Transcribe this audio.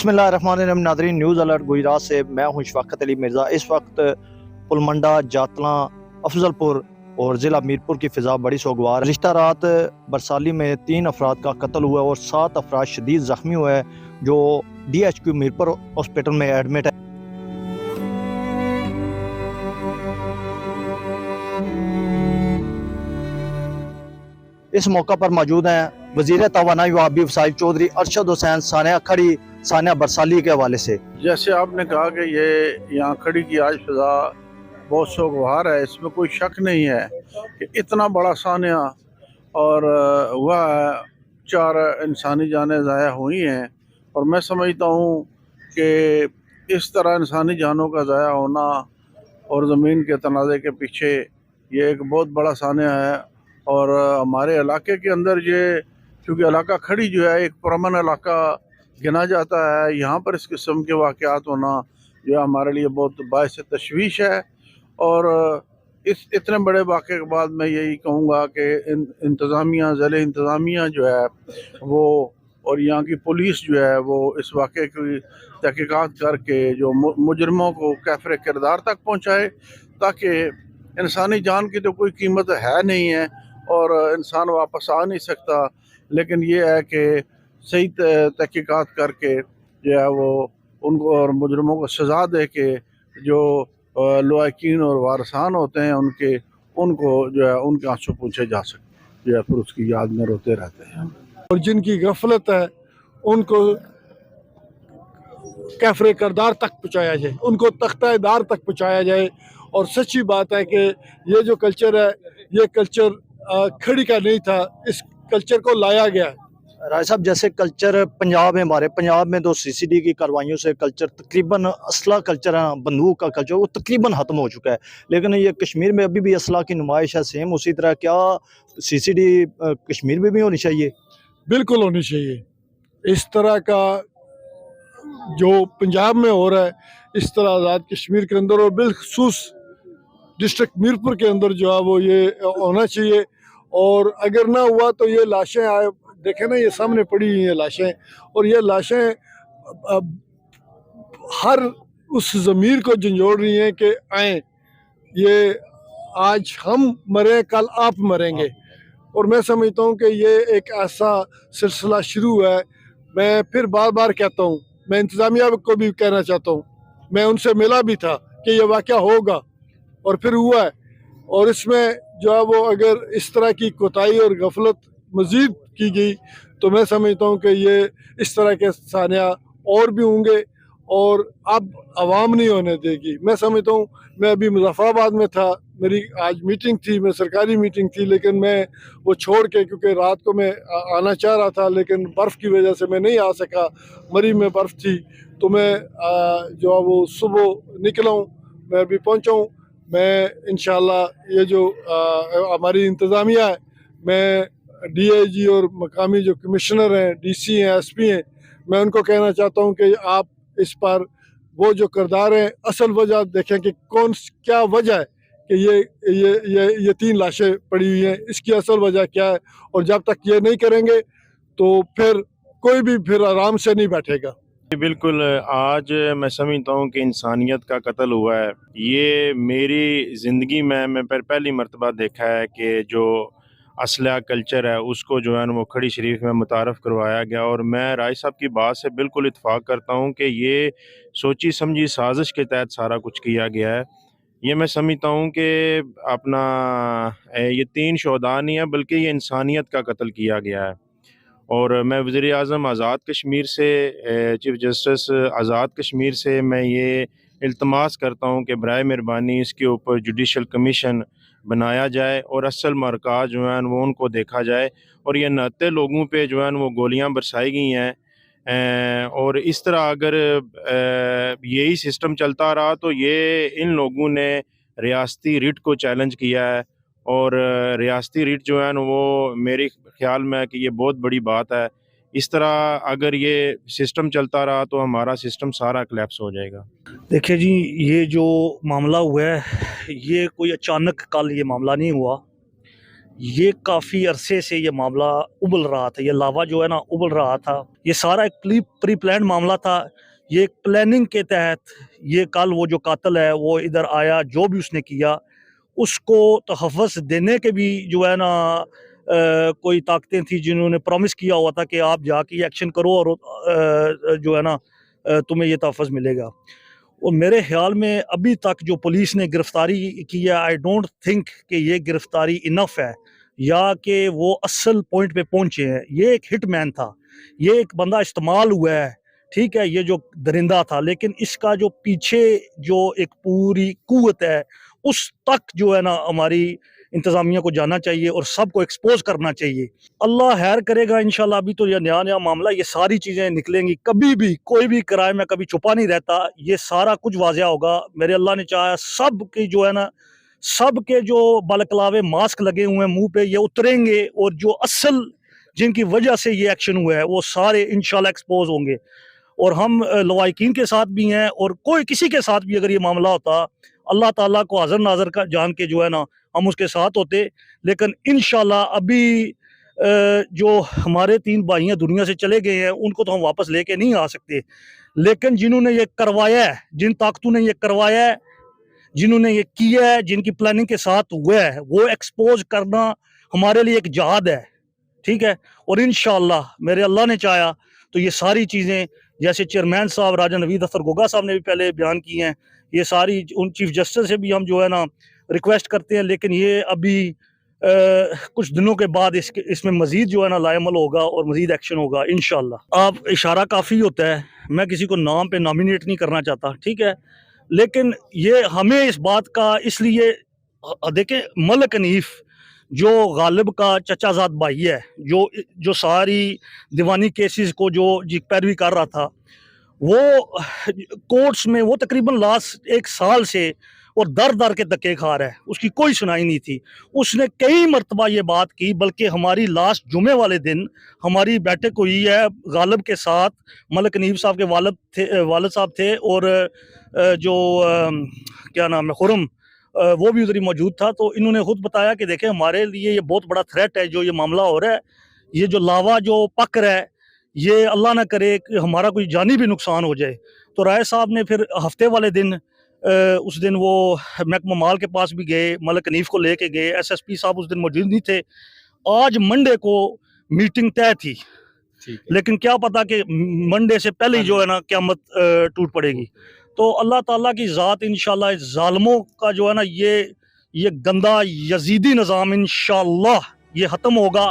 बिस्मिल्लाहिर्रहमानिर्रहीम। नाज़रीन, news alert Gujarat से मैं हूं शफ़क़त अली मिर्ज़ा। इस वक्त पुलमंडा, जातला, अफजलपुर और ज़िला मीरपुर की फ़िज़ा बड़ी सोगवार है। रिश्ता रात बरसाली में 3 अफराद का कत्ल हुआ और 7 अफराद शदीद ज़ख्मी हुए हैं, जो DHQ मीरपुर हॉस्पिटल में एडमिट है। इस मौका पर मौजूद हैं वज़ीर तवानाई व आबी वसाइल चौधरी अरशद हुसैन। सानिया खड़ी, सानिया बरसाली के हवाले से। जैसे आपने कहा कि ये यहाँ खड़ी की आज फिजा बहुत सोगवार है, इसमें कोई शक नहीं है कि इतना बड़ा सानिया और हुआ है, 4 इंसानी जानें ज़ाया हुई हैं। और मैं समझता हूँ कि इस तरह इंसानी जानों का ज़ाया होना और ज़मीन के तनाज़े के पीछे ये एक बहुत बड़ा सानिया है। और हमारे इलाके के अंदर ये, क्योंकि इलाका खड़ी जो है एक पुरअमन इलाका गिना जाता है, यहाँ पर इस किस्म के वाक़यात होना जो है हमारे लिए बहुत बाइस तशवीश है। और इस इतने बड़े वाक़े के बाद मैं यही कहूँगा कि इंतज़ामिया, ज़िले इंतज़ामिया जो है वो और यहाँ की पुलिस जो है वो इस वाक़े की तहक़ीक़ात करके जो मुजरमों को कैफ़रे किरदार तक पहुँचाए, ताकि इंसानी जान की तो कोई कीमत है नहीं है और इंसान वापस आ नहीं सकता। लेकिन ये है कि सही तहक़ीक़ात करके जो है वो उनको और मुजरमों को सज़ा दे के जो लवाकिन और वारसान होते हैं उनको जो है उनके आंसू पूछे जा सकते, जो है फिर उसकी याद में रोते रहते हैं। और जिनकी गफलत है उनको कैफरे करदार तक पहुँचाया जाए, उनको तख्तादार तक पहुँचाया जाए। और सच्ची बात है कि ये जो कल्चर है, ये कल्चर खड़ी का नहीं था, इस कल्चर को लाया गया है। राय साहब, जैसे कल्चर पंजाब में, हमारे पंजाब में तो CCD की कार्रवाइयों से कल्चर तकरीबन असला कल्चर, बंदूक का कल्चर वो तकरीबन ख़त्म हो चुका है, लेकिन ये कश्मीर में अभी भी असला की नुमाइश है सेम उसी तरह। क्या CCD कश्मीर में भी होनी चाहिए? बिल्कुल होनी चाहिए। इस तरह का जो पंजाब में हो रहा है, इस तरह आज़ाद कश्मीर के अंदर और बिलखसूस डिस्ट्रिक्ट मीरपुर के अंदर जो है वो ये होना चाहिए। और अगर ना हुआ तो ये लाशें आए, देखें ना, ये सामने पड़ी हुई हैं लाशें, और ये लाशें हर उस ज़मीर को झंझोड़ रही हैं कि आए, ये आज हम मरें कल आप मरेंगे। और मैं समझता हूँ कि ये एक ऐसा सिलसिला शुरू है। मैं फिर बार बार कहता हूँ, मैं इंतज़ामिया को भी कहना चाहता हूँ, मैं उनसे मिला भी था कि ये वाक़या होगा और फिर हुआ है। और इसमें जो है वो अगर इस तरह की कोताही और गफलत मज़ीद की गई तो मैं समझता हूँ कि ये इस तरह के सानिया और भी होंगे और अब आवाम नहीं होने देगी। मैं समझता हूँ, मैं अभी मुज़फ़्फ़राबाद में था, मेरी आज मीटिंग थी, मैं सरकारी मीटिंग थी, लेकिन मैं वो छोड़ के, क्योंकि रात को मैं आना चाह रहा था लेकिन बर्फ़ की वजह से मैं नहीं आ सका, मरी में बर्फ़ थी, तो मैं जो है वो सुबह निकला हूँ, मैं अभी पहुँचा हूँ। मैं इंशाअल्लाह ये जो हमारी इंतज़ामिया है, मैं DIG और मकामी जो कमिश्नर हैं, DC हैं, SP हैं, मैं उनको कहना चाहता हूँ कि आप इस पर वो जो किरदार हैं, असल वजह देखें कि क्या वजह है कि ये 3 लाशें पड़ी हुई हैं, इसकी असल वजह क्या है। और जब तक ये नहीं करेंगे तो फिर कोई भी फिर आराम से नहीं बैठेगा। बिल्कुल, आज मैं समझता हूँ कि इंसानियत का कत्ल हुआ है। ये मेरी ज़िंदगी में मैं पहली मर्तबा देखा है कि जो असला कल्चर है उसको जो है वो खड़ी शरीफ में मुतारफ़ करवाया गया। और मैं राय साहब की बात से बिल्कुल इत्फ़ाक़ करता हूँ कि ये सोची समझी साजिश के तहत सारा कुछ किया गया है। ये मैं समझता हूँ कि अपना ये 3 शुहदा नहीं है, बल्कि ये इंसानियत का कत्ल किया गया है। और मैं वज़ीर आज़म आज़ाद कश्मीर से, चीफ़ जस्टिस आज़ाद कश्मीर से मैं ये इल्तमास करता हूँ कि बराए मेहरबानी इसके ऊपर जुडिशल कमीशन बनाया जाए और असल मरकाज़ जो है वो उनको देखा जाए। और ये 69 लोगों पे जो है वो गोलियां बरसाई गई हैं। और इस तरह अगर यही सिस्टम चलता रहा तो ये इन लोगों ने रियासती रिट को चैलेंज किया है। और रियासती रिट जो है वो मेरे ख़्याल में है कि ये बहुत बड़ी बात है। इस तरह अगर ये सिस्टम चलता रहा तो हमारा सिस्टम सारा कोलैप्स हो जाएगा। देखिए जी, ये जो मामला हुआ है ये कोई अचानक कल ये मामला नहीं हुआ, یہ کافی عرصے سے یہ معاملہ ابل رہا تھا، یہ لاوا جو ہے نا ابل رہا تھا، یہ سارا ایک پری پلانڈ معاملہ تھا، یہ ایک پلاننگ کے تحت یہ کل وہ جو قاتل ہے وہ ادھر آیا، جو بھی اس نے کیا اس کو تحفظ دینے کے بھی جو ہے نا کوئی طاقتیں تھیں جنہوں نے پرومس کیا ہوا تھا کہ آپ جا کے ایکشن کرو اور جو ہے نا تمہیں یہ تحفظ ملے گا۔ اور میرے خیال میں ابھی تک جو پولیس نے گرفتاری کی ہے، آئی ڈونٹ تھنک کہ یہ گرفتاری انف ہے یا کہ وہ اصل پوائنٹ پہ پہنچے ہیں۔ یہ ایک ہٹ مین تھا، یہ ایک بندہ استعمال ہوا ہے، ٹھیک ہے، یہ جو درندہ تھا، لیکن اس کا جو پیچھے جو ایک پوری قوت ہے اس تک جو ہے نا ہماری انتظامیہ کو جانا چاہیے اور سب کو ایکسپوز کرنا چاہیے۔ اللہ خیر کرے گا انشاءاللہ، ابھی تو یہ نیا معاملہ، یہ ساری چیزیں نکلیں گی، کبھی بھی کوئی بھی کرائم میں کبھی چھپا نہیں رہتا، یہ سارا کچھ واضح ہوگا۔ میرے اللہ نے چاہا سب کی جو ہے نا، سب کے جو بالکلاوے ماسک لگے ہوئے ہیں منہ پہ یہ اتریں گے، اور جو اصل جن کی وجہ سے یہ ایکشن ہوا ہے وہ سارے انشاءاللہ ایکسپوز ہوں گے۔ اور ہم لوائقین کے ساتھ بھی ہیں، اور کوئی کسی کے ساتھ بھی اگر یہ معاملہ ہوتا، اللہ تعالیٰ کو حاضر ناظر کا جان کے جو ہے نا ہم اس کے ساتھ ہوتے، لیکن انشاءاللہ ابھی جو ہمارے 3 بھائی ہیں دنیا سے چلے گئے ہیں ان کو تو ہم واپس لے کے نہیں آ سکتے، لیکن جنہوں نے یہ کروایا ہے، جن طاقتوں نے یہ کروایا ہے، جنہوں نے یہ کیا ہے، جن کی پلاننگ کے ساتھ ہوا ہے، وہ ایکسپوز کرنا ہمارے لیے ایک جہاد ہے، ٹھیک ہے۔ اور انشاءاللہ میرے اللہ نے چاہا تو یہ ساری چیزیں، جیسے چیئرمین صاحب راجہ نوید اختر گوگا صاحب نے بھی پہلے بیان کی ہیں، یہ ساری ان چیف جسٹس سے بھی ہم جو ہے نا ریکویسٹ کرتے ہیں، لیکن یہ ابھی کچھ دنوں کے بعد اس میں مزید جو ہے نا لائے عمل ہوگا اور مزید ایکشن ہوگا انشاءاللہ۔ آپ اشارہ کافی ہوتا ہے، میں کسی کو نام پہ نامینیٹ نہیں کرنا چاہتا، ٹھیک ہے، لیکن یہ ہمیں اس بات کا اس لیے دیکھیں، ملک حنیف جو غالب کا چچا زاد بھائی ہے، جو ساری دیوانی کیسز کو جو پیروی کر رہا تھا، وہ کورٹس میں وہ تقریباً لاسٹ 1 سال سے اور در کے دھکے کھا رہا ہے، اس کی کوئی سنائی نہیں تھی۔ اس نے کئی مرتبہ یہ بات کی، بلکہ ہماری لاسٹ جمعے والے دن ہماری بیٹھک ہوئی ہے غالب کے ساتھ، ملک حنیف صاحب کے والد صاحب تھے، اور جو کیا نام ہے خرم، وہ بھی ادھر ہی موجود تھا۔ تو انہوں نے خود بتایا کہ دیکھیں ہمارے لیے یہ بہت بڑا تھریٹ ہے جو یہ معاملہ ہو رہا ہے، یہ جو لاوا جو پک رہا ہے، یہ اللہ نہ کرے کہ ہمارا کوئی جانی بھی نقصان ہو جائے۔ تو رائے صاحب نے پھر ہفتے والے دن اس دن وہ محکمہ مال کے پاس بھی گئے، ملک حنیف کو لے کے گئے، ایس ایس پی صاحب اس دن موجود نہیں تھے۔ آج منڈے کو میٹنگ طے تھی، لیکن کیا پتا کہ منڈے سے پہلے ہی جو ہے نا قیامت ٹوٹ پڑے گی۔ تو اللہ تعالیٰ کی ذات انشاءاللہ اس ظالموں کا جو ہے نا یہ گندا یزیدی نظام انشاءاللہ یہ ختم ہوگا۔